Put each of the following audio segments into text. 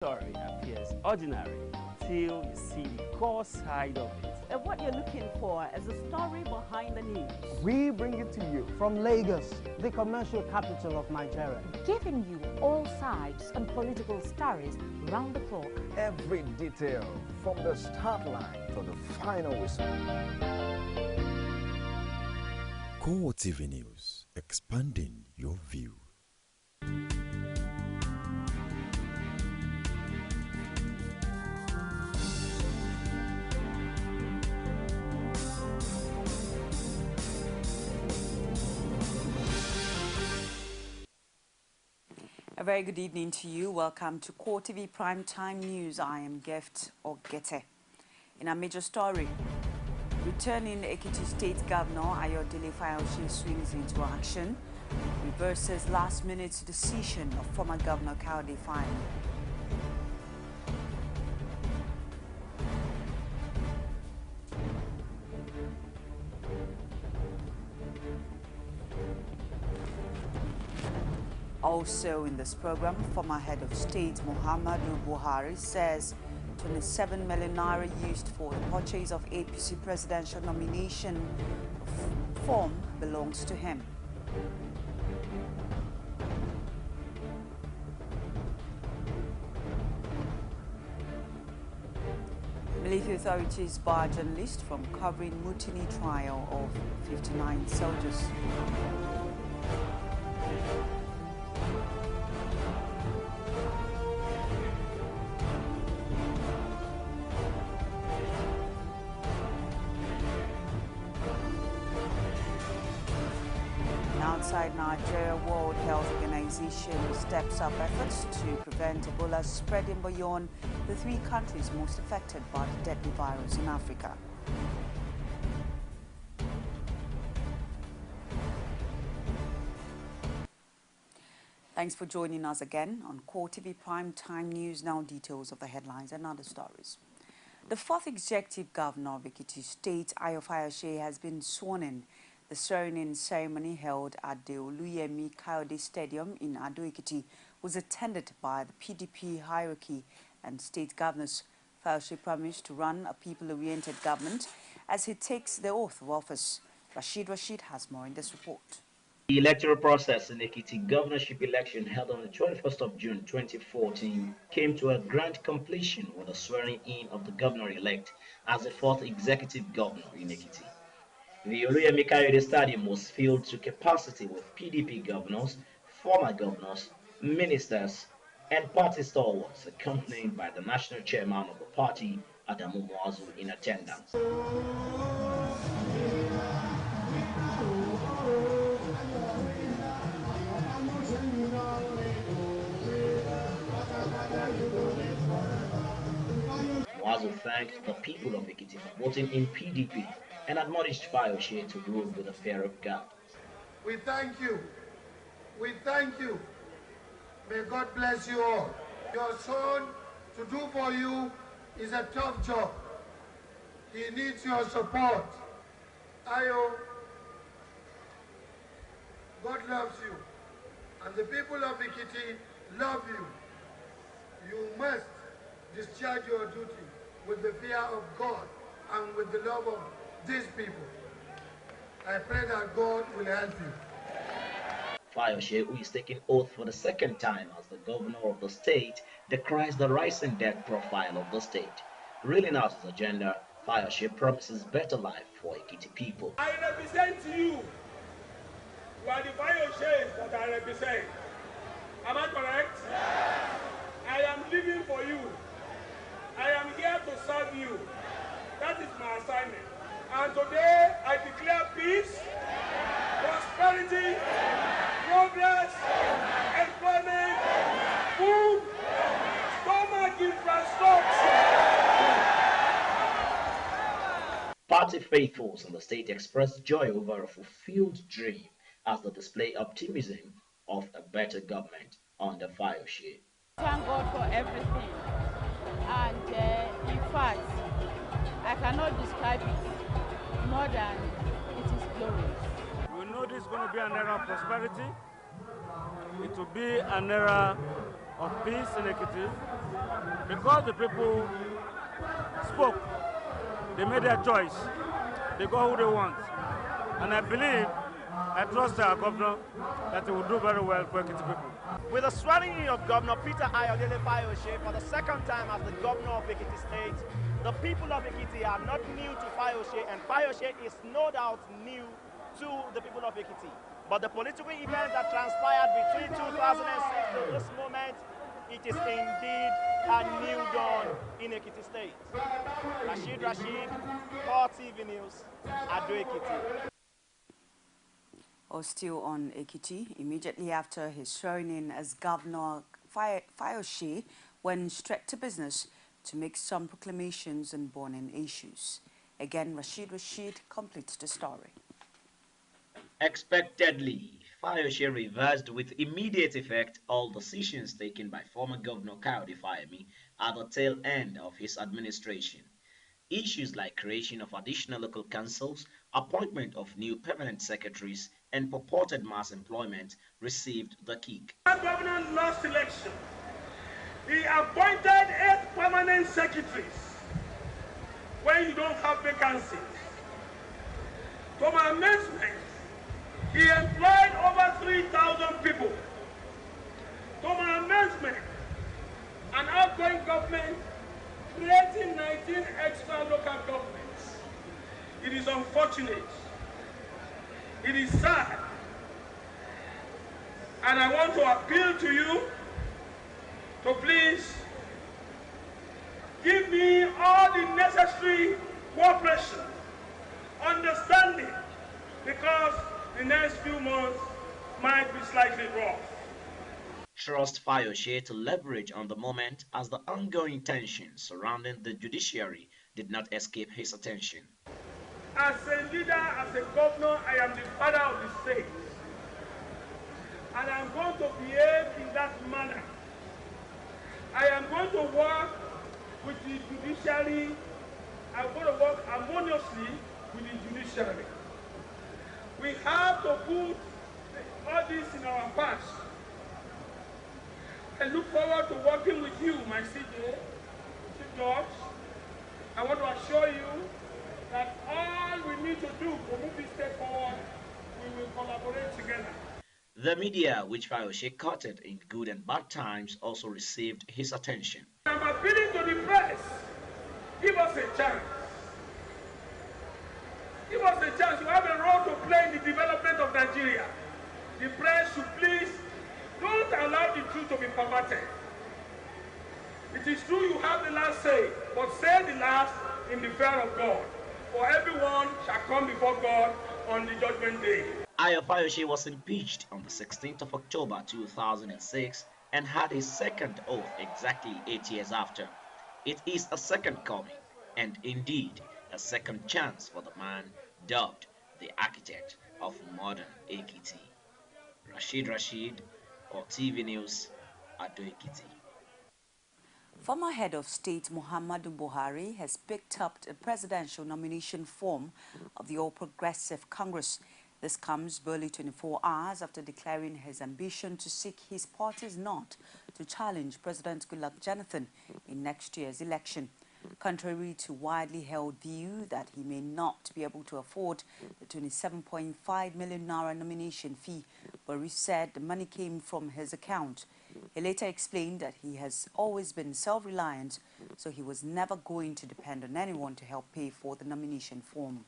Story appears ordinary till you see the core side of it. And what you're looking for is the story behind the news. We bring it to you from Lagos, the commercial capital of Nigeria. Giving you all sides and political stories round the clock. Every detail from the start line to the final whistle. CoreTV News, expanding your view. A very good evening to you. Welcome to CoreTV Primetime News. I am Gift Ogete. In a major story, returning Ekiti State Governor Ayodele Fayose swings into action, reverses last-minute decision of former Governor Kayode Fayose. Also in this program, former head of state Muhammadu Buhari says 27 million naira used for the purchase of APC presidential nomination form belongs to him. Military authorities bar journalists from covering mutiny trial of 59 soldiers. Outside Nigeria, World Health Organization steps up efforts to prevent Ebola spreading beyond the 3 countries most affected by the deadly virus in Africa. Thanks for joining us again on CoreTV Primetime News. Now details of the headlines and other stories. The 4th Executive Governor of Ekiti State, Ayo Fayose, has been sworn in. The swearing-in ceremony held at the Oluyemi Kayode Stadium in Ado-Ekiti was attended by the PDP hierarchy and state governors. Fayose promised to run a people-oriented government as he takes the oath of office. Rashid has more in this report. The electoral process in Ekiti governorship election held on the 21st of June 2014 came to a grand completion with the swearing-in of the governor-elect as the 4th executive governor in Ekiti. The Oluyemi Kayode Stadium was filled to capacity with PDP governors, former governors, ministers, and party stalwarts, accompanied by the national chairman of the party, Adamu Muazu, in attendance. Muazu thanked the people of Ekiti for voting in PDP and admonished Fayose to rule with the fear of God. We thank you. We thank you. May God bless you all. Your son to do for you is a tough job. He needs your support. Ayo, God loves you. And the people of Ekiti love you. You must discharge your duty with the fear of God and with the love of these people. I pray that God will help you. Fayose, who is taking oath for the 2nd time as the governor of the state, decries the rising debt profile of the state. Reeling out his agenda, Fayose promises better life for Ekiti people. I represent you. You are the Fayose that I represent. Am I correct? Yes. I am living for you. I am here to serve you. That is my assignment. And today I declare peace, prosperity, progress, employment, food, stomach infrastructure. Party faithfuls in the state expressed joy over a fulfilled dream as they display optimism of a better government under Fayose. Thank God for everything. And in fact, I cannot describe it more than it is glorious. We know this is going to be an era of prosperity, it will be an era of peace in Ekiti because the people spoke. They made their choice. They got who they want. And I trust our governor that he will do very well for Ekiti people. With the swearing in of Governor Peter Ayodele Fayose for the second time as the governor of Ekiti State, the people of Ekiti are not new to Fayose, and Fayose is no doubt new to the people of Ekiti. But the political events that transpired between 2006 to this moment, it is indeed a new dawn in Ekiti State. Rashid, CoreTV News, Ado Ekiti. Or still on Ekiti, immediately after his swearing in as Governor, Fayose went straight to business to make some proclamations on burning issues. Again, Rashid completes the story. Expectedly, Fayose reversed with immediate effect all decisions taken by former Governor Kayode Fayemi at the tail end of his administration. Issues like creation of additional local councils, appointment of new permanent secretaries, and purported mass employment received the kick. The governor lost election. He appointed 8 permanent secretaries when you don't have vacancies. To my amazement, he employed over 3,000 people. To my amazement, an outgoing government creating 19 extra local governments. It is unfortunate. It is sad. And I want to appeal to you to please give me all the necessary cooperation, understanding, because the next few months might be slightly rough. Trust Fayose to leverage on the moment as the ongoing tensions surrounding the judiciary did not escape his attention. As a leader, as a governor, I am the father of the state. And I'm going to behave in that manner. I am going to work with the judiciary. I'm going to work harmoniously with the judiciary. We have to put all this in our past. I look forward to working with you, my CJ, Chief Judge. I want to assure you that all we need to do to move this step forward, we will collaborate together. The media, which Fayose courted in good and bad times, also received his attention. I'm appealing to the press. Give us a chance. Give us a chance. You have a role to play in the development of Nigeria. The press should please don't allow the truth to be perverted. It is true you have the last say, but say the last in the fear of God. For everyone shall come before God on the judgment day. Fayose was impeached on the 16th of October 2006 and had his second oath exactly 8 years after. It is a second coming and indeed a second chance for the man dubbed the architect of modern Ekiti. Rashid, CoreTV News, Ado Ekiti. Former head of state Muhammadu Buhari has picked up a presidential nomination form of the All Progressive Congress. This comes barely 24 hours after declaring his ambition to seek his party's nod to challenge President Goodluck Jonathan in next year's election. Contrary to widely held view that he may not be able to afford the 27.5 million naira nomination fee, Buhari said the money came from his account. He later explained that he has always been self-reliant, so he was never going to depend on anyone to help pay for the nomination form.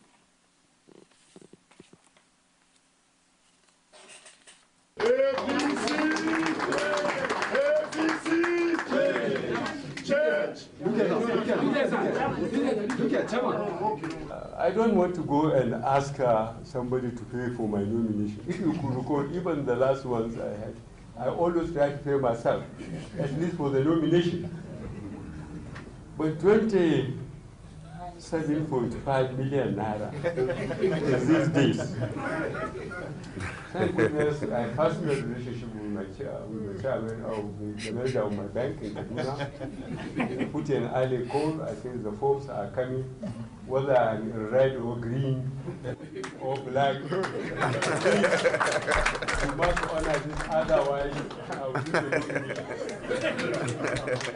I don't want to go and ask somebody to pay for my nomination. If you could recall, even the last ones I had, I always try to pay myself, at least for the nomination. But 27 7.5 million naira in these days. Thank goodness I have personal relationship with my chairman of the manager of my bank in Kaduna. Put in early call. I think the forms are coming, whether I'm in red or green or black. Please, you must honor this, otherwise I will give you nomination.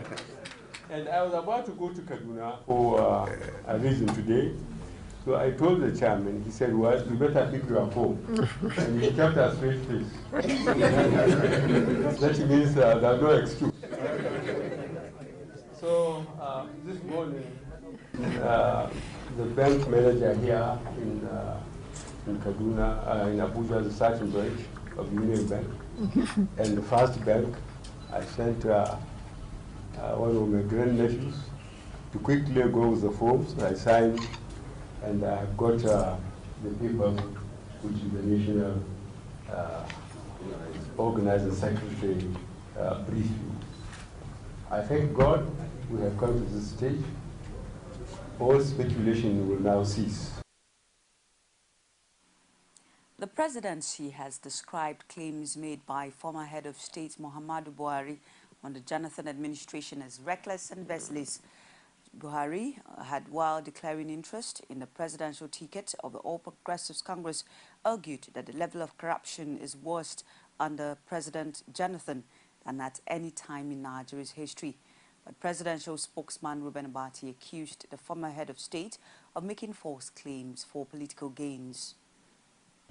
And I was about to go to Kaduna for a reason today. So I told the chairman, he said, well, you better pick your form. And he kept a straight face. That means there's no excuse. So this morning, the bank manager here in Kaduna, in Abuja, the starting branch of Union Bank, and the First Bank, I sent one of my grandnephews to quickly go with the forms. I signed, and I got the papers, which is the National Organizing Secretary briefing. I thank God we have come to this stage. All speculation will now cease. The presidency has described claims made by former head of state Muhammadu Buhari on the Jonathan administration as reckless and baseless. Buhari had, while declaring interest in the presidential ticket of the All Progressives Congress, argued that the level of corruption is worse under President Jonathan than at any time in Nigeria's history. But presidential spokesman Reuben Abati accused the former head of state of making false claims for political gains.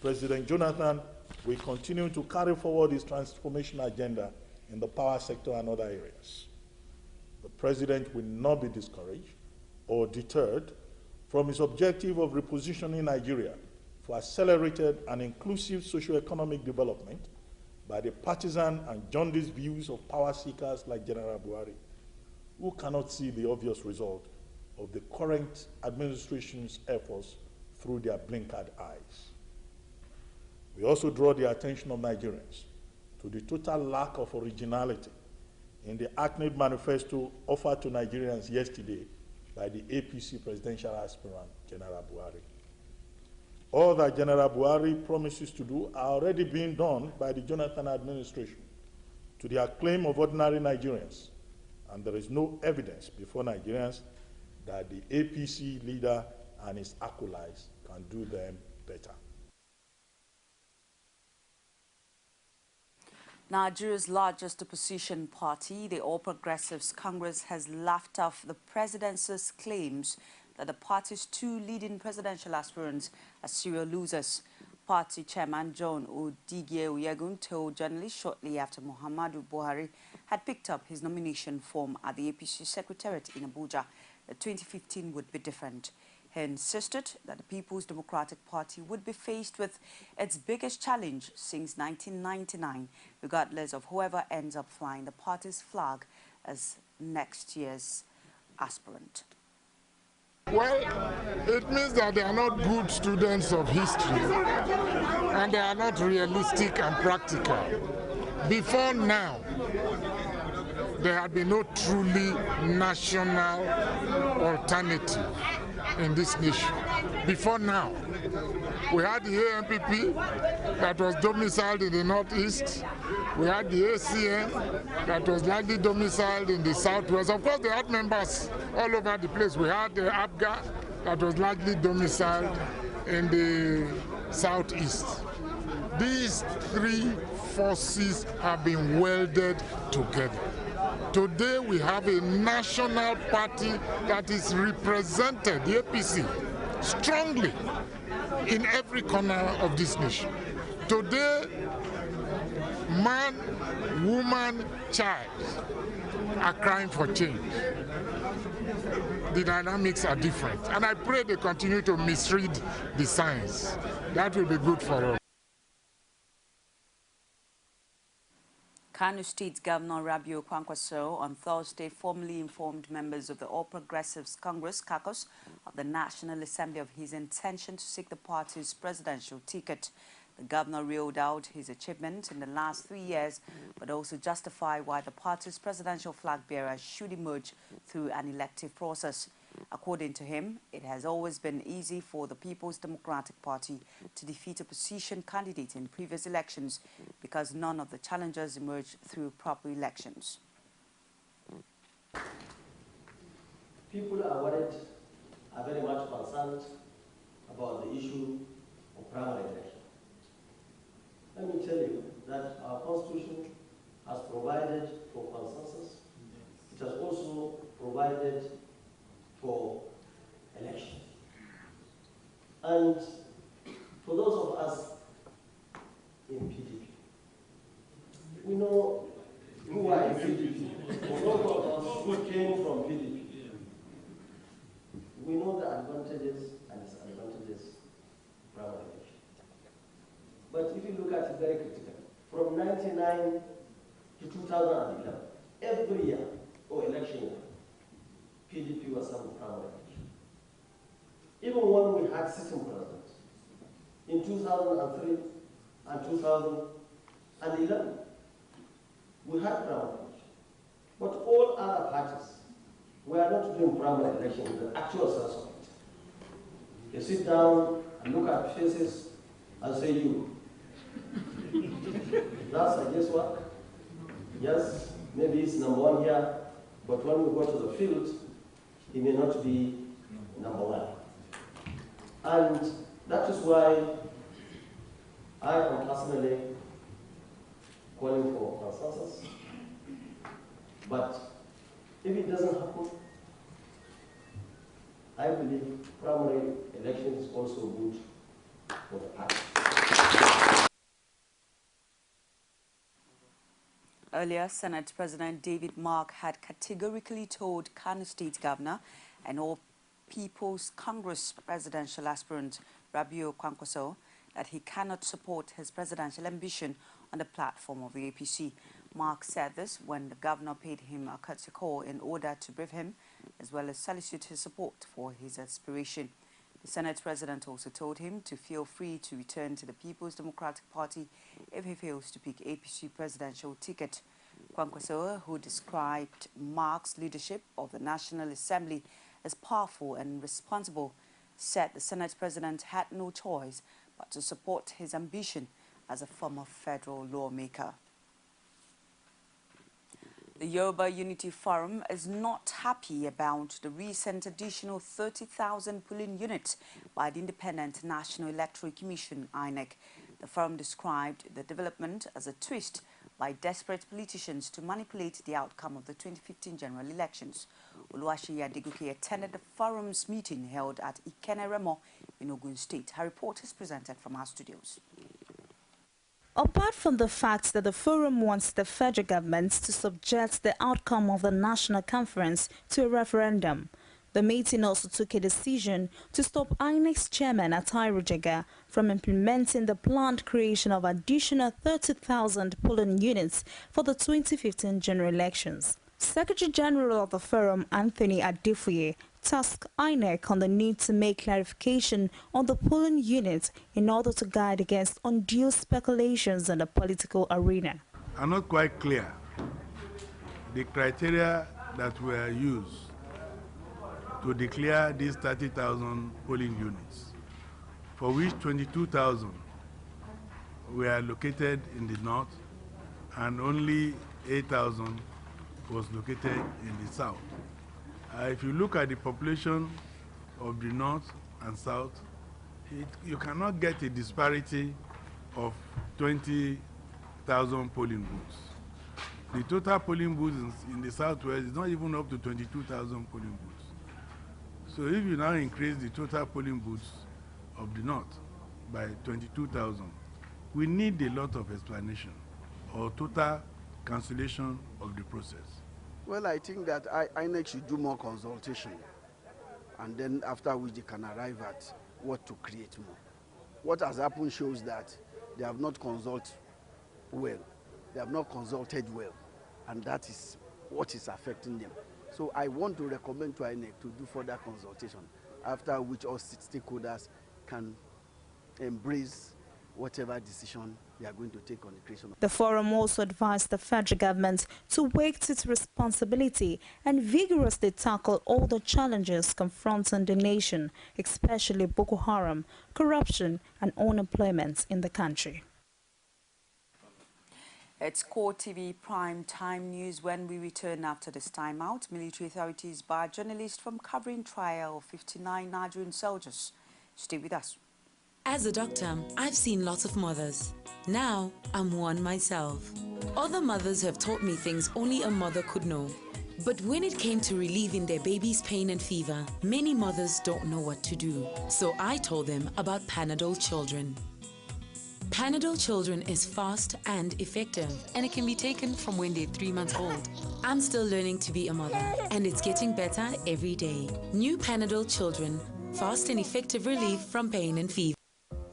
President Jonathan will continue to carry forward his transformation agenda in the power sector and other areas. The president will not be discouraged or deterred from his objective of repositioning Nigeria for accelerated and inclusive socio-economic development by the partisan and jaundiced views of power seekers like General Buhari, who cannot see the obvious result of the current administration's efforts through their blinkered eyes. We also draw the attention of Nigerians to the total lack of originality in the hackneyed manifesto offered to Nigerians yesterday by the APC presidential aspirant, General Buhari. All that General Buhari promises to do are already being done by the Jonathan administration to the acclaim of ordinary Nigerians, and there is no evidence before Nigerians that the APC leader and his acolytes can do them better. Nigeria's largest opposition party, the All Progressives Congress, has laughed off the presidency's claims that the party's two leading presidential aspirants are serial losers. Party chairman John Odigye Oyegun told journalists shortly after Muhammadu Buhari had picked up his nomination form at the APC Secretariat in Abuja that 2015 would be different. He insisted that the People's Democratic Party would be faced with its biggest challenge since 1999, regardless of whoever ends up flying the party's flag as next year's aspirant. Well, it means that they are not good students of history and they are not realistic and practical. Before now, there had been no truly national alternative in this nation. Before now, we had the AMPP that was domiciled in the Northeast. We had the ACN that was largely domiciled in the Southwest. Of course, they had members all over the place. We had the APGA that was largely domiciled in the Southeast. These three forces have been welded together. Today we have a national party that is represented, the APC, strongly in every corner of this nation. Today, man, woman, child are crying for change. The dynamics are different, and I pray they continue to misread the signs. That will be good for us. Kano State Governor Rabiu Kwankwaso on Thursday formally informed members of the All Progressives Congress, caucus, of the National Assembly of his intention to seek the party's presidential ticket. The governor reeled out his achievements in the last 3 years, but also justified why the party's presidential flag bearer should emerge through an elective process. According to him, it has always been easy for the People's Democratic Party to defeat opposition candidates in previous elections because none of the challengers emerged through proper elections. People are worried, are very much concerned about the issue of primary election. Let me tell you that our Constitution has provided for consensus. It has also provided for election. And for those of us in PDP, we know who are in PDP. For those of us who came from PDP, we know the advantages and disadvantages of primary election. But if you look at it very critically, from 1999 to 2011, every year or election year, PDP was having primary election. Even when we had sitting presidents, in 2003 and 2011, we had primary election. But all other parties were not doing primary election in the actual sense of it. You sit down and look at faces and say, you. That's a guesswork. Yes, maybe it's number one here, but when we go to the field, he may not be number one. And that is why I am personally calling for consensus. But if it doesn't happen, I believe primary election is also good for the party. Earlier, Senate President David Mark had categorically told Kano State Governor and All People's Congress presidential aspirant Rabiu Kwankwaso that he cannot support his presidential ambition on the platform of the APC. Mark said this when the governor paid him a courtesy call in order to brief him as well as solicit his support for his aspiration. The Senate President also told him to feel free to return to the People's Democratic Party if he fails to pick APC presidential ticket. Kwankwaso, who described Mark's leadership of the National Assembly as powerful and responsible, said the Senate President had no choice but to support his ambition as a former federal lawmaker. The Yoruba Unity Forum is not happy about the recent additional 30,000 polling units by the Independent National Electoral Commission, INEC. The forum described the development as a twist by desperate politicians to manipulate the outcome of the 2015 general elections. Oluwaseyi Adegoke attended the forum's meeting held at Ikene Remo in Ogun State. Her report is presented from our studios. Apart from the fact that the forum wants the federal government to subject the outcome of the national conference to a referendum, the meeting also took a decision to stop INEC's chairman Atairu Jega from implementing the planned creation of additional 30,000 polling units for the 2015 general elections. Secretary General of the forum, Anthony Adefuye, tasked INEC on the need to make clarification on the polling units in order to guard against undue speculations in the political arena. I'm not quite clear the criteria that were used to declare these 30,000 polling units, for which 22,000 were located in the north and only 8,000 was located in the south. If you look at the population of the north and south, you cannot get a disparity of 20,000 polling booths. The total polling booths in the southwest is not even up to 22,000 polling booths. So if you now increase the total polling booths of the north by 22,000, we need a lot of explanation or total cancellation of the process. Well, I think that INEC should do more consultation, and then after which they can arrive at what to create more. What has happened shows that they have not consulted well. They have not consulted well, and that is what is affecting them. So I want to recommend to INEC to do further consultation, after which all stakeholders can embrace whatever decision they are going to take on the creation of. The forum also advised the federal government to wake to its responsibility and vigorously tackle all the challenges confronting the nation, especially Boko Haram, corruption and unemployment in the country. It's CoreTV Prime Time News. When we return after this timeout, military authorities barred journalists from covering trial of 59 Nigerian soldiers. Stay with us. As a doctor, I've seen lots of mothers. Now, I'm one myself. Other mothers have taught me things only a mother could know. But when it came to relieving their baby's pain and fever, many mothers don't know what to do. So I told them about Panadol Children. Panadol Children is fast and effective, and it can be taken from when they're 3 months old. I'm still learning to be a mother, and it's getting better every day. New Panadol Children, fast and effective relief from pain and fever.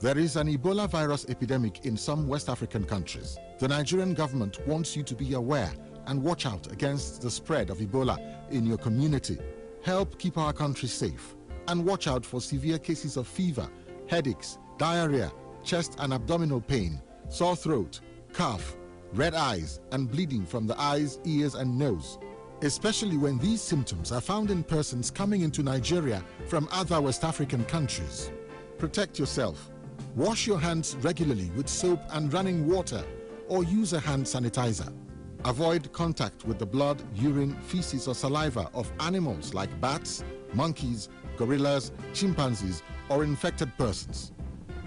There is an Ebola virus epidemic in some West African countries. The Nigerian government wants you to be aware and watch out against the spread of Ebola in your community. Help keep our country safe and watch out for severe cases of fever, headaches, diarrhea, chest and abdominal pain, sore throat, cough, red eyes, and bleeding from the eyes, ears, and nose, especially when these symptoms are found in persons coming into Nigeria from other West African countries. Protect yourself. Wash your hands regularly with soap and running water, or use a hand sanitizer. Avoid contact with the blood, urine, feces, or saliva of animals like bats, monkeys, gorillas, chimpanzees, or infected persons.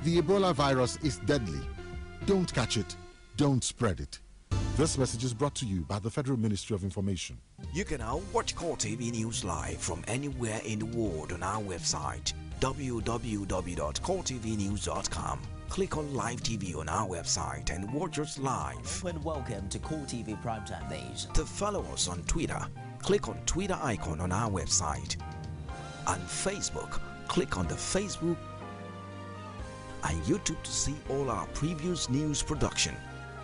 The Ebola virus is deadly. Don't catch it. Don't spread it. This message is brought to you by the Federal Ministry of Information. You can now watch CoreTV News live from anywhere in the world on our website, www.coretvnews.com. Click on Live TV on our website and watch us live. And welcome to CoreTV Primetime Days. To follow us on Twitter, click on Twitter icon on our website. On Facebook, click on the Facebook and YouTube to see all our previous news production.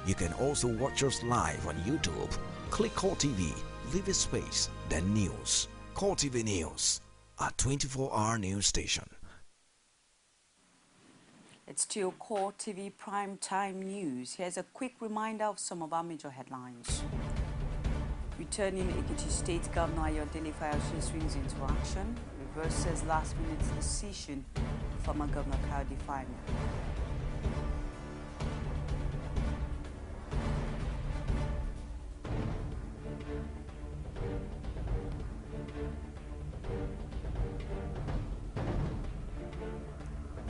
You can also watch us live on YouTube. Click CoreTV, leave a space, then News. CoreTV News, a 24-hour news station. It's still CoreTV Prime Time News. Here's a quick reminder of some of our major headlines. Returning Ekiti State Governor Ayodele Fayose swings into action, reverses last-minute decision of former Governor Kayode Fayemi.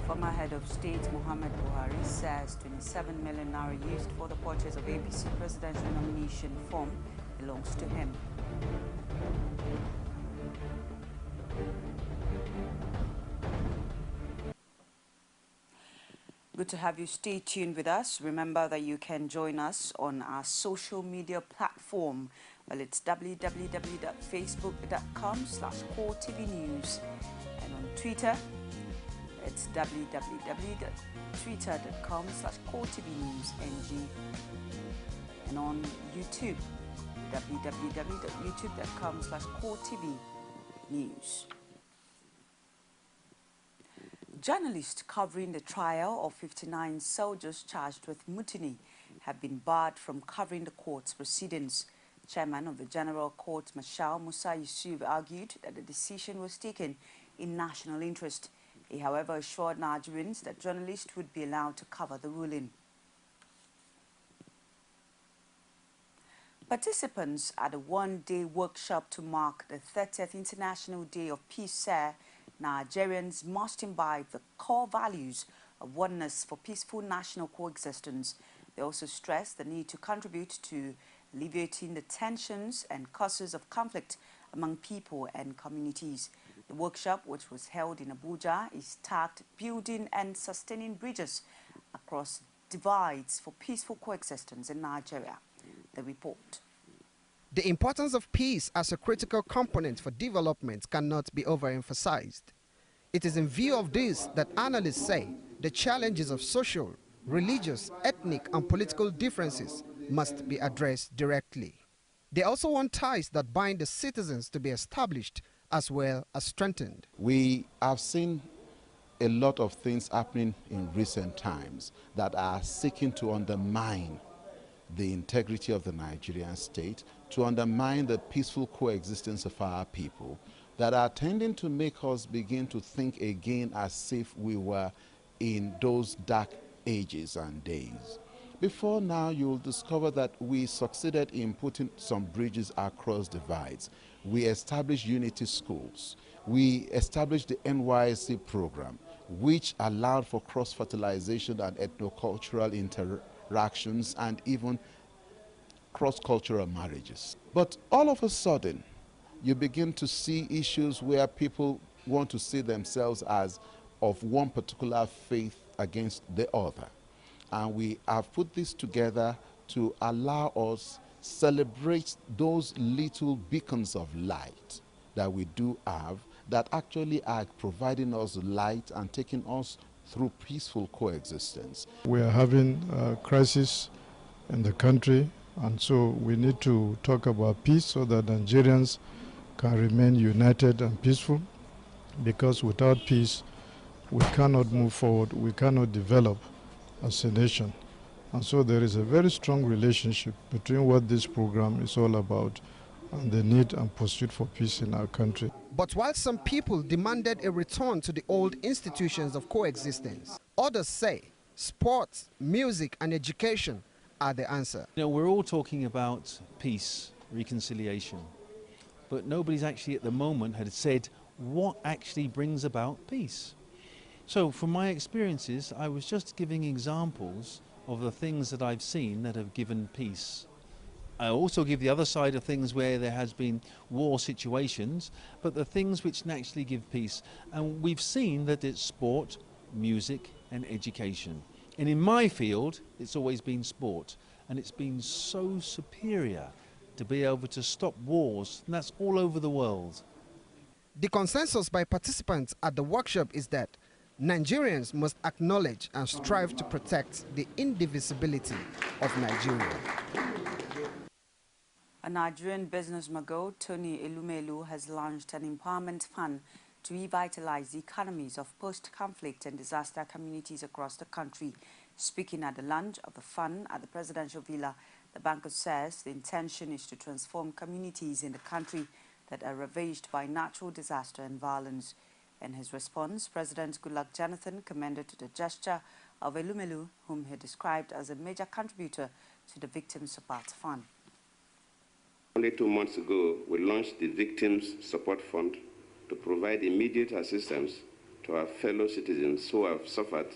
Former head of state Muhammad Buhari says 27 million naira used for the purchase of APC presidential nomination form belongs to him. Good to have you. Stay tuned with us. Remember that you can join us on our social media platform. Well, it's www.facebook.com/CoreTVNews, and on Twitter, it's www.twitter.com/CoreTVNewsNG, and on YouTube, www.youtube.com/CoreTVNews. Journalists covering the trial of 59 soldiers charged with mutiny have been barred from covering the court's proceedings. Chairman of the General Court Marshal Musa Yusuf argued that the decision was taken in national interest. He, however, assured Nigerians that journalists would be allowed to cover the ruling. Participants at a one-day workshop to mark the 30th International Day of Peace said Nigerians must imbibe the core values of oneness for peaceful national coexistence. They also stressed the need to contribute to alleviating the tensions and causes of conflict among people and communities. The workshop, which was held in Abuja, is tagged Building and Sustaining Bridges Across Divides for Peaceful Coexistence in Nigeria. The report. The importance of peace as a critical component for development cannot be overemphasized. It is in view of this that analysts say the challenges of social, religious, ethnic, and political differences must be addressed directly. They also want ties that bind the citizens to be established as well as strengthened. We have seen a lot of things happening in recent times that are seeking to undermine the integrity of the Nigerian state, to undermine the peaceful coexistence of our people, that are tending to make us begin to think again as if we were in those dark ages and days. Before now, you'll discover that we succeeded in putting some bridges across divides. We established unity schools. We established the NYSC program, which allowed for cross-fertilization and ethnocultural interactions and even cross-cultural marriages. But all of a sudden, you begin to see issues where people want to see themselves as of one particular faith against the other. And we have put this together to allow us celebrate those little beacons of light that we do have that actually are providing us light and taking us through peaceful coexistence. We are having a crisis in the country, and so we need to talk about peace so that Nigerians can remain united and peaceful, because without peace we cannot move forward, we cannot develop as a nation. And so there is a very strong relationship between what this program is all about and the need and pursuit for peace in our country. But while some people demanded a return to the old institutions of coexistence, others say sports, music and education are the answer. You know, we're all talking about peace, reconciliation, but nobody's actually at the moment had said what actually brings about peace. So from my experiences, I was just giving examples of the things that I've seen that have given peace. I also give the other side of things where there has been war situations, but the things which naturally give peace. And we've seen that it's sport, music and education. And in my field, it's always been sport. And it's been so superior to be able to stop wars, and that's all over the world. The consensus by participants at the workshop is that Nigerians must acknowledge and strive to protect the indivisibility of Nigeria. A Nigerian business mogul, Tony Elumelu, has launched an empowerment fund to revitalize the economies of post-conflict and disaster communities across the country. Speaking at the launch of the fund at the presidential villa, the banker says the intention is to transform communities in the country that are ravaged by natural disaster and violence. In his response, President Goodluck Jonathan commended the gesture of Elumelu, whom he described as a major contributor to the Victim Support Fund. Only 2 months ago, we launched the Victims Support Fund to provide immediate assistance to our fellow citizens who have suffered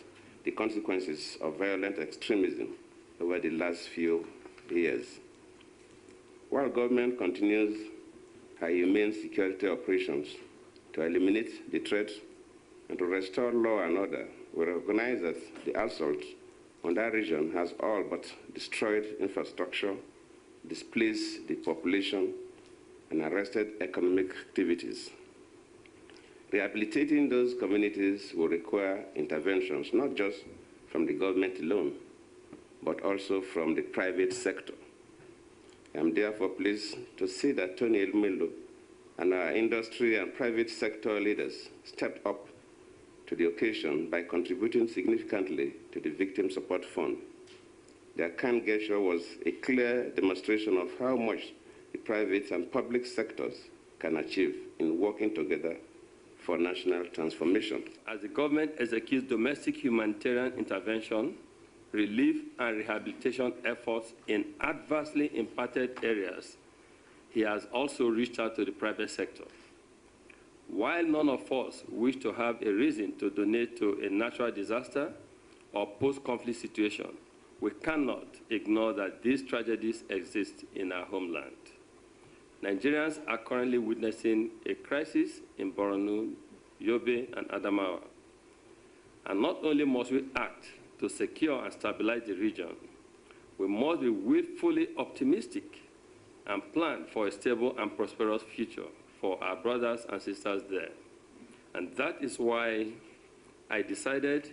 the consequences of violent extremism over the last few years. While government continues her humane security operations to eliminate the threat and to restore law and order, we recognize that the assault on that region has all but destroyed infrastructure, displaced the population, and arrested economic activities. Rehabilitating those communities will require interventions, not just from the government alone, but also from the private sector. I am therefore pleased to see that Tony Elumelu and our industry and private sector leaders stepped up to the occasion by contributing significantly to the Victim Support Fund. Their kind gesture was a clear demonstration of how much the private and public sectors can achieve in working together for national transformation. As the government executes domestic humanitarian intervention, relief and rehabilitation efforts in adversely impacted areas, he has also reached out to the private sector. While none of us wish to have a reason to donate to a natural disaster or post-conflict situation, we cannot ignore that these tragedies exist in our homeland. Nigerians are currently witnessing a crisis in Borno, Yobe, and Adamawa. And not only must we act to secure and stabilize the region, we must be willfully optimistic and plan for a stable and prosperous future for our brothers and sisters there. And that is why I decided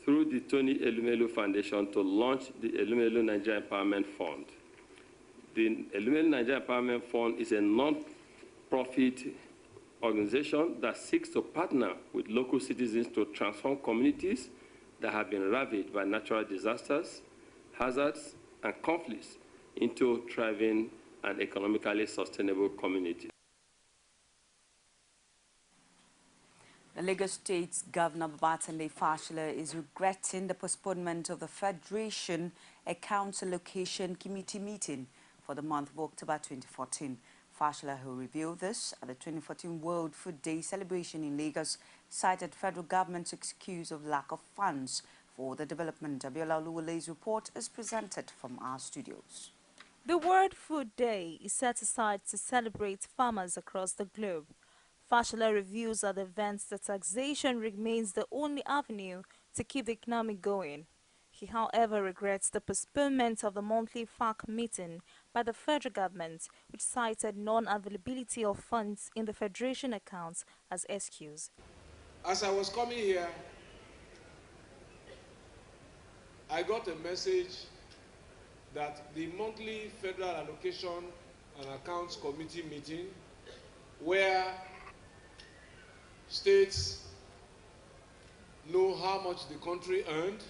through the Tony Elumelu Foundation to launch the Elumelu Nigeria Empowerment Fund. The Elumelu Nigeria Empowerment Fund is a non-profit organization that seeks to partner with local citizens to transform communities that have been ravaged by natural disasters, hazards, and conflicts into thriving and economically sustainable communities. The Lagos State's Governor Babatunde Fashola is regretting the postponement of the Federation Accounts Allocation Committee meeting for the month of October 2014. Fashola, who revealed this at the 2014 World Food Day celebration in Lagos, cited federal government's excuse of lack of funds for the development. Abiola Oluwole's report is presented from our studios. The World Food Day is set aside to celebrate farmers across the globe. Fashola reviews at the events that taxation remains the only avenue to keep the economy going. He, however, regrets the postponement of the monthly FAC meeting by the federal government, which cited non-availability of funds in the Federation accounts as excuse. As I was coming here, I got a message that the monthly Federal Allocation and Accounts Committee meeting, where states know how much the country earned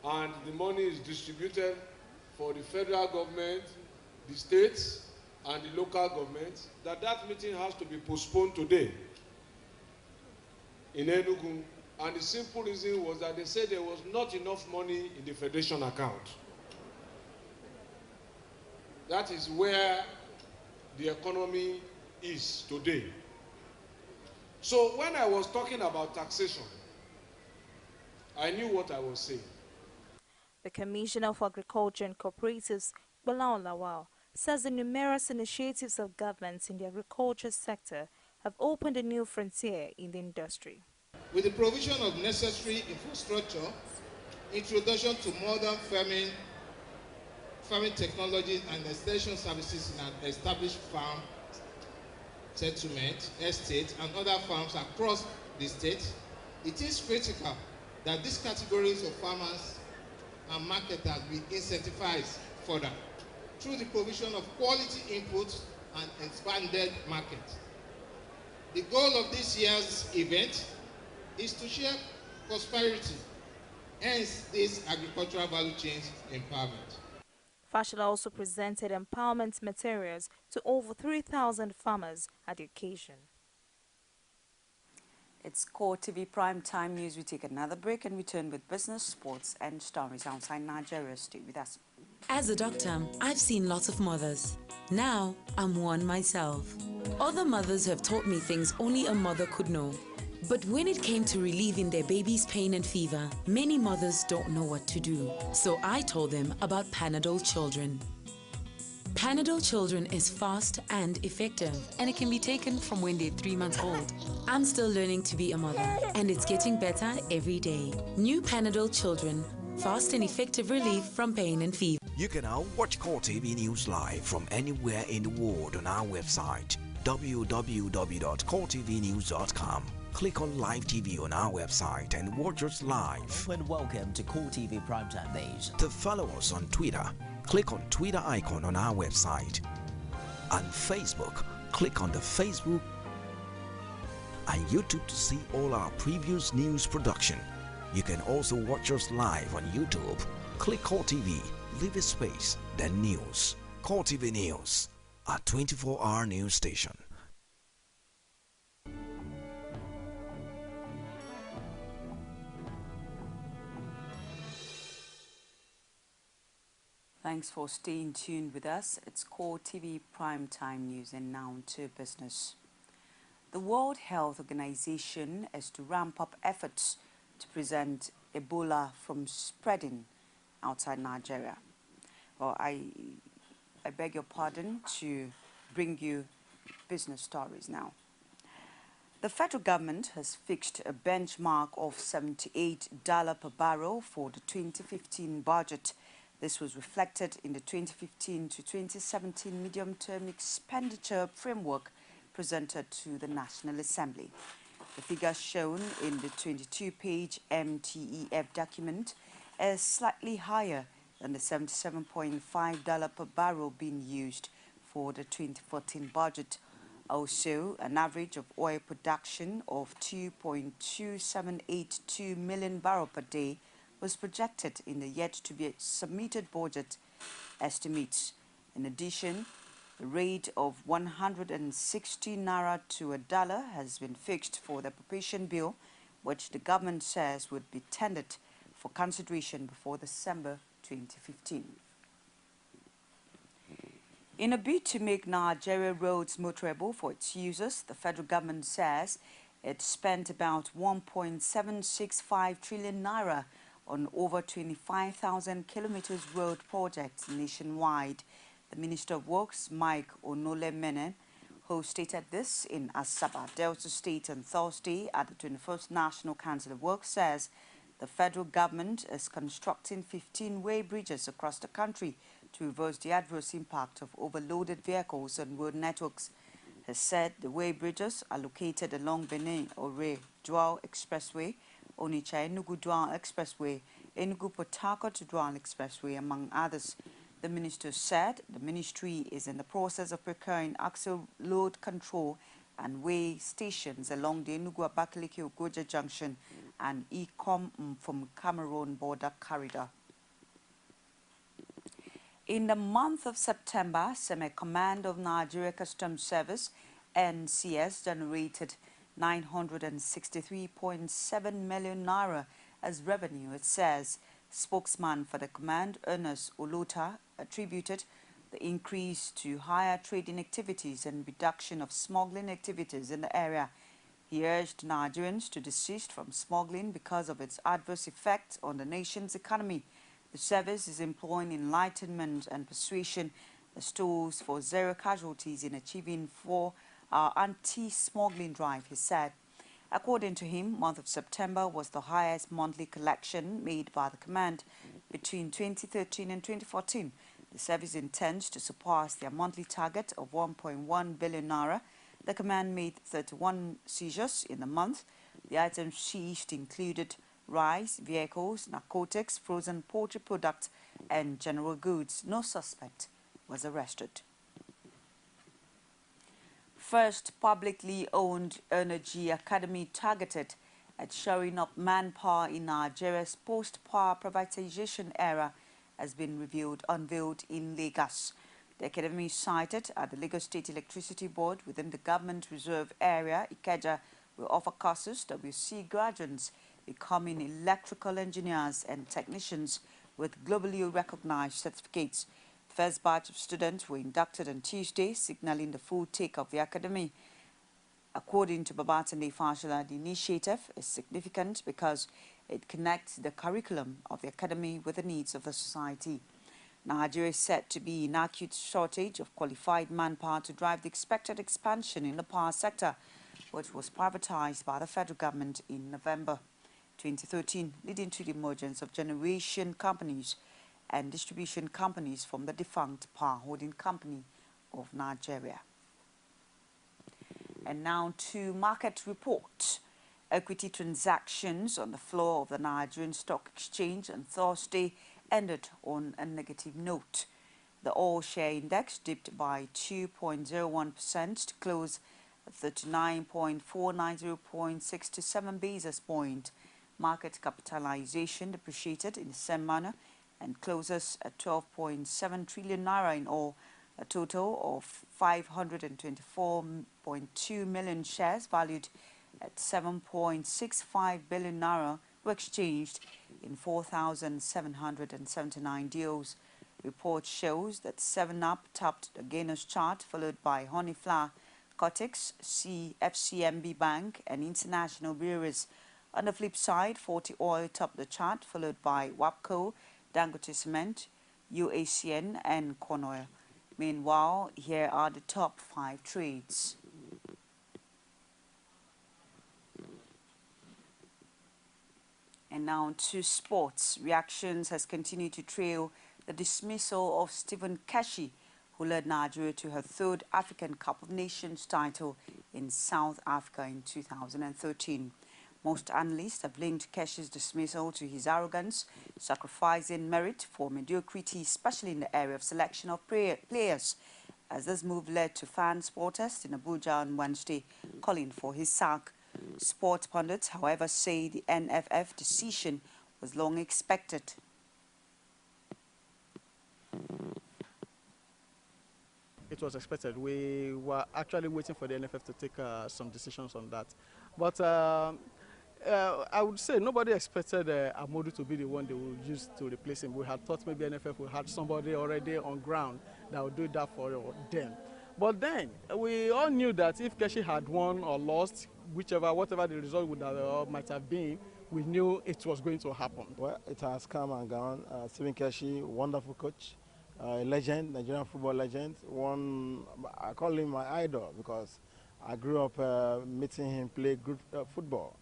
and the money is distributed for the federal government, the states, and the local governments, that meeting has to be postponed today in Enugu. And the simple reason was that they said there was not enough money in the Federation account. That is where the economy is today. So when I was talking about taxation, I knew what I was saying. The Commissioner for Agriculture and Cooperatives, Balao Lawal, says the numerous initiatives of governments in the agriculture sector have opened a new frontier in the industry. With the provision of necessary infrastructure, introduction to modern farming technologies and extension services in an established farm settlement, estate, and other farms across the state, it is critical that these categories of farmers and marketers be incentivized further through the provision of quality inputs and expanded market. The goal of this year's event is to share prosperity, hence this agricultural value chain empowerment. Fashola also presented empowerment materials to over 3,000 farmers at the occasion. It's CoreTV Prime Time News. We take another break and return with business, sports, and stories outside Nigeria. Stay with us. As a doctor, I've seen lots of mothers. Now, I'm one myself. Other mothers have taught me things only a mother could know. But when it came to relieving their baby's pain and fever, many mothers don't know what to do. So I told them about Panadol Children. Panadol Children is fast and effective, and it can be taken from when they're 3 months old. I'm still learning to be a mother, and it's getting better every day. New Panadol Children, fast and effective relief from pain and fever. You can now watch CoreTV News live from anywhere in the world on our website, www.coretvnews.com. Click on Live TV on our website and watch us live. And welcome to CoreTV Primetime Days. To follow us on Twitter, click on Twitter icon on our website. On Facebook, click on the Facebook and YouTube to see all our previous news production. You can also watch us live on YouTube. Click CoreTV, leave a space, then News. CoreTV News, our 24-hour news station. Thanks for staying tuned with us. It's CoreTV Primetime News, and now to business. The World Health Organization is to ramp up efforts to prevent Ebola from spreading outside Nigeria. Well, I beg your pardon to bring you business stories now. The federal government has fixed a benchmark of $78 per barrel for the 2015 budget. This was reflected in the 2015 to 2017 medium-term expenditure framework presented to the National Assembly. The figure shown in the 22-page MTEF document is slightly higher than the $77.5 per barrel being used for the 2014 budget. Also, an average of oil production of 2.2782 million barrels per day was projected in the yet-to-be-submitted budget estimates. In addition, the rate of 160 naira to a dollar has been fixed for the appropriation bill, which the government says would be tendered for consideration before December 2015. In a bid to make Nigeria roads motorable for its users, the federal government says it spent about 1.765 trillion naira on over 25,000 kilometers road projects nationwide. The Minister of Works, Mike Onolemene, who stated this in Asaba, Delta State on Thursday at the 21st National Council of Works, says the federal government is constructing 15 way bridges across the country to reverse the adverse impact of overloaded vehicles on road networks. He said the way bridges are located along Benin-Ore Dual Expressway, Onitsha-Enugu Dual Expressway, Enugu-Port Harcourt Dual Expressway, among others. The minister said the ministry is in the process of procuring axle load control and weigh stations along the Enugu-Abakaliki-Ogoja Junction and Ikom from Cameroon border corridor. In the month of September, Semi-Command of Nigeria Customs Service, NCS, generated 963.7 million naira as revenue, it says. Spokesman for the command, Ernest Olota, attributed the increase to higher trading activities and reduction of smuggling activities in the area. He urged Nigerians to desist from smuggling because of its adverse effects on the nation's economy. The service is employing enlightenment and persuasion as tools for zero casualties in achieving for our anti-smuggling drive, he said. According to him, month of September was the highest monthly collection made by the command between 2013 and 2014. The service intends to surpass their monthly target of 1.1 billion naira. The command made 31 seizures in the month. The items seized included rice, vehicles, narcotics, frozen poultry products, and general goods. No suspect was arrested. First publicly owned energy academy targeted at shoring up manpower in Nigeria's post-power privatization era has been unveiled in Lagos. The academy is sited at the Lagos State Electricity Board within the government reserve area. Ikeja will offer courses that will see graduates becoming electrical engineers and technicians with globally recognized certificates. The first batch of students were inducted on Tuesday, signaling the full take of the academy. According to Babatunde Fashola, the initiative is significant because it connects the curriculum of the academy with the needs of the society. Nigeria is said to be in acute shortage of qualified manpower to drive the expected expansion in the power sector, which was privatized by the federal government in November 2013, leading to the emergence of generation companies and distribution companies from the defunct Power Holding Company of Nigeria. And now to market report. Equity transactions on the floor of the Nigerian Stock Exchange on Thursday ended on a negative note. The all-share index dipped by 2.01% to close at 39.490.67 basis point. Market capitalization depreciated in the same manner and closes at 12.7 trillion naira in all. A total of 524.2 million shares valued at 7.65 billion naira were exchanged in 4,779 deals. Report shows that 7-Up topped the gainers chart, followed by Honeyflower, Cortex, FCMB Bank, and International Breweries. On the flip side, 40 Oil topped the chart, followed by WAPCO, Dangote Cement, UACN, and Corn Oil. Meanwhile, here are the top 5 trades. And now to sports. Reactions has continued to trail the dismissal of Stephen Keshi, who led Nigeria to her 3rd African Cup of Nations title in South Africa in 2013. Most analysts have linked Keshi's dismissal to his arrogance, sacrificing merit for mediocrity, especially in the area of selection of players, as this move led to fans' protests in Abuja on Wednesday, calling for his sack. Sport pundits, however, say the NFF decision was long expected. It was expected. We were actually waiting for the NFF to take some decisions on that. But I would say nobody expected Amodu to be the one they would use to replace him. We had thought maybe NFF would have somebody already on ground that would do that for them. But then we all knew that if Keshi had won or lost, whatever the result would have, might have been, we knew it was going to happen. Well, it has come and gone. Stephen Keshi, wonderful coach. A legend, Nigerian football legend. I call him my idol because I grew up meeting him play good football.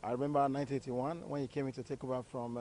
I remember 1981 when he came in to take over from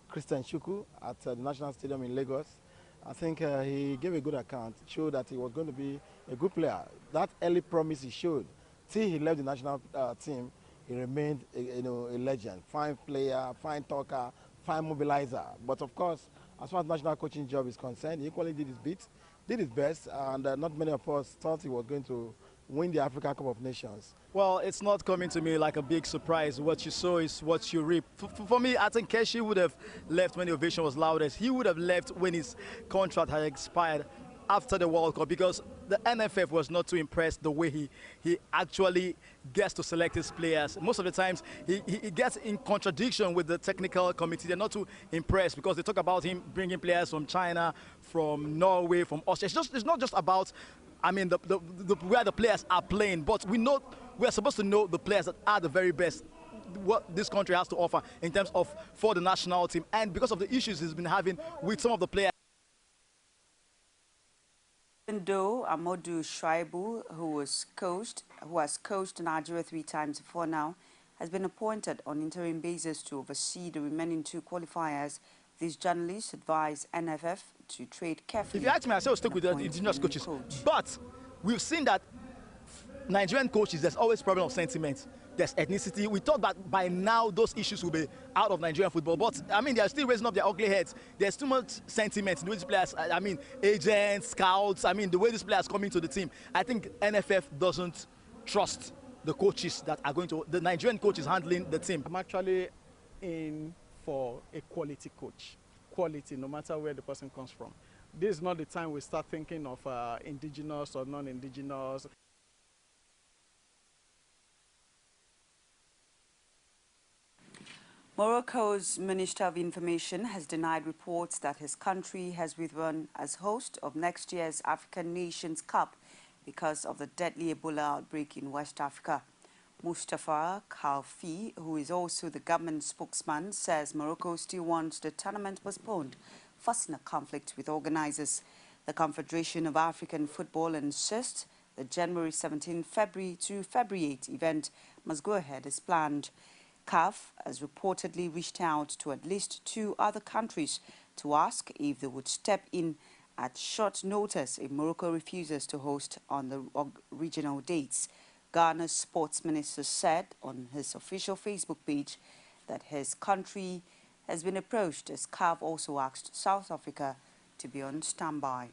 Christian Chukwu at the National Stadium in Lagos. I think he gave a good account, showed that he was going to be a good player. That early promise he showed, till he left the national team, he remained a legend. Fine player, fine talker, fine mobilizer. But of course, as far as national coaching job is concerned, he equally did his bit, did his best, and not many of us thought he was going to win the African Cup of Nations. Well, it's not coming to me like a big surprise. What you sow is what you reap. For me, I think Keshi would have left when the ovation was loudest. He would have left when his contract had expired after the World Cup, because the NFF was not too impressed the way he actually gets to select his players. Most of the times he gets in contradiction with the technical committee. They're not too impressed because they talk about him bringing players from China, from Norway, from Austria. It's not just about, I mean, where the players are playing, but we're supposed to know the players that are the very best, what this country has to offer in terms of for the national team. And because of the issues he's been having with some of the players. Even though Amodu Shuaibu, who has coached Nigeria 3 times before now, has been appointed on interim basis to oversee the remaining 2 qualifiers, these journalists advise NFF to trade carefully. If you ask me, I say we'll stick with the indigenous coaches. But we've seen that Nigerian coaches, there's always problem of sentiment. There's ethnicity. We thought that by now those issues will be out of Nigerian football. But, I mean, they're still raising up their ugly heads. There's too much sentiment in the way these players, I mean, agents, scouts, I mean, the way these players come into the team. I think NFF doesn't trust the coaches that are going to, the Nigerian coaches handling the team. I'm actually in for a quality coach. Quality, no matter where the person comes from. This is not the time we start thinking of indigenous or non-indigenous. Morocco's Minister of Information has denied reports that his country has withdrawn as host of next year's African Nations Cup because of the deadly Ebola outbreak in West Africa. Mustafa Khalfi, who is also the government spokesman, says Morocco still wants the tournament postponed, forcing a conflict with organizers. The Confederation of African Football insists the January 17 February to February 8 event must go ahead as planned. CAF has reportedly reached out to at least 2 other countries to ask if they would step in at short notice if Morocco refuses to host on the regional dates. Ghana's sports minister said on his official Facebook page that his country has been approached as CAF also asked South Africa to be on standby.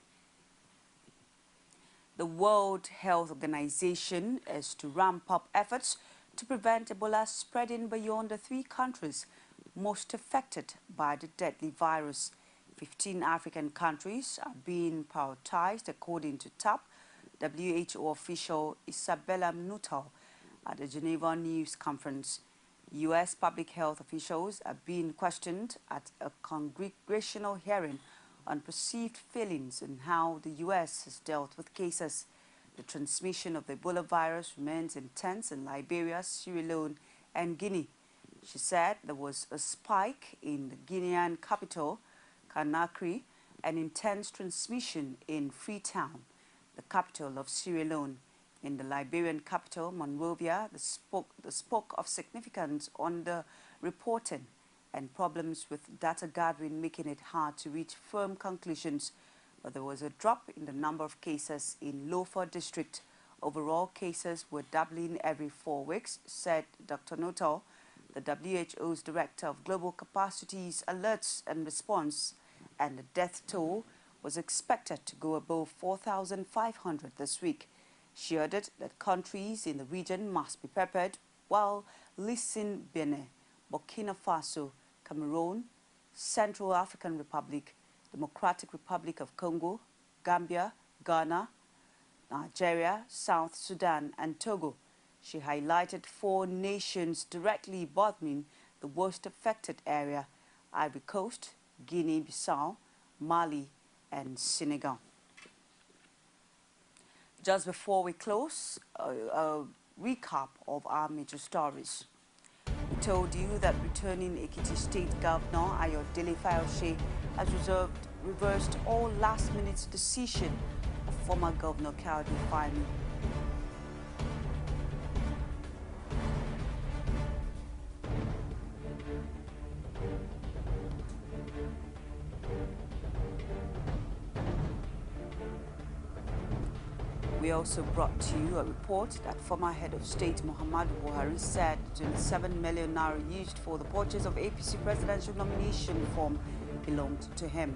The World Health Organization is to ramp up efforts to prevent Ebola spreading beyond the 3 countries most affected by the deadly virus. 15 African countries are being prioritized according to top WHO official Isabella Mnuchin at the Geneva News Conference. U.S. public health officials are being questioned at a congressional hearing on perceived failings in how the U.S. has dealt with cases. The transmission of the Ebola virus remains intense in Liberia, Sierra Leone, and Guinea. She said there was a spike in the Guinean capital, Conakry, and intense transmission in Freetown, the capital of Sierra Leone. In the Liberian capital, Monrovia, the spoke of significance on the reporting and problems with data gathering, making it hard to reach firm conclusions. But there was a drop in the number of cases in Lofa district. Overall, cases were doubling every 4 weeks, said Dr. Noto, the WHO's Director of Global Capacities, Alerts and Response, and the death toll was expected to go above 4,500 this week. She added that countries in the region must be prepared, while listing Benin, Burkina Faso, Cameroon, Central African Republic, Democratic Republic of Congo, Gambia, Ghana, Nigeria, South Sudan and Togo. She highlighted 4 nations directly bordering the worst affected area: Ivory Coast, Guinea-Bissau, Mali and Senegal. Just before we close, a recap of our major stories. We told you that returning Ekiti State Governor Ayodele Fayose has reversed all last-minute decision of former Governor Kayode Fayemi. We also brought to you a report that former head of state Muhammadu Buhari said 27 million naira used for the purchase of APC presidential nomination form belonged to him.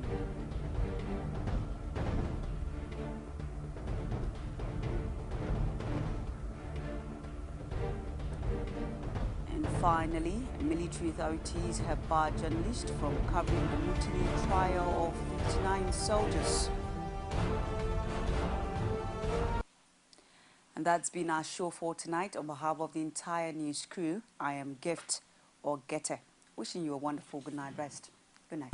And finally, military authorities have barred journalists from covering the mutiny trial of 59 soldiers. And that's been our show for tonight. On behalf of the entire news crew, I am Gift or Gete, wishing you a wonderful good night rest. Good night.